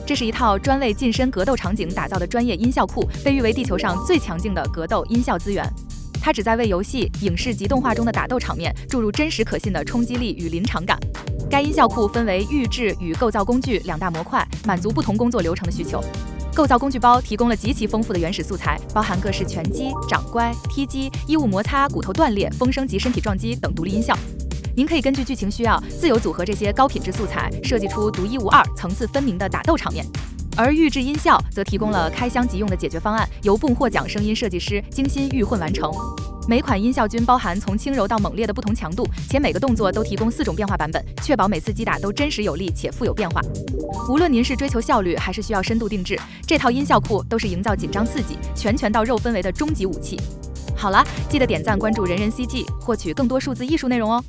这是一套专为近身格斗场景打造的专业音效库，被誉为地球上最强劲的格斗音效资源。它旨在为游戏、影视及动画中的打斗场面注入真实可信的冲击力与临场感。该音效库分为预制与构造工具两大模块，满足不同工作流程的需求。构造工具包提供了极其丰富的原始素材，包含各式拳击、掌乖、踢击、衣物摩擦、骨头断裂、风声及身体撞击等独立音效。您可以根据剧情需要，自由组合这些高品质素材，设计出独一无二、层次分明的打斗场面。而预制音效则提供了开箱即用的解决方案，由蹦获奖声音设计师精心预混完成。每款音效均包含从轻柔到猛烈的不同强度，且每个动作都提供4种变化版本，确保每次击打都真实有力且富有变化。无论您是追求效率还是需要深度定制，这套音效库都是营造紧张刺激、拳到肉氛围的终极武器。好了，记得点赞关注人人 CG，获取更多数字艺术内容哦。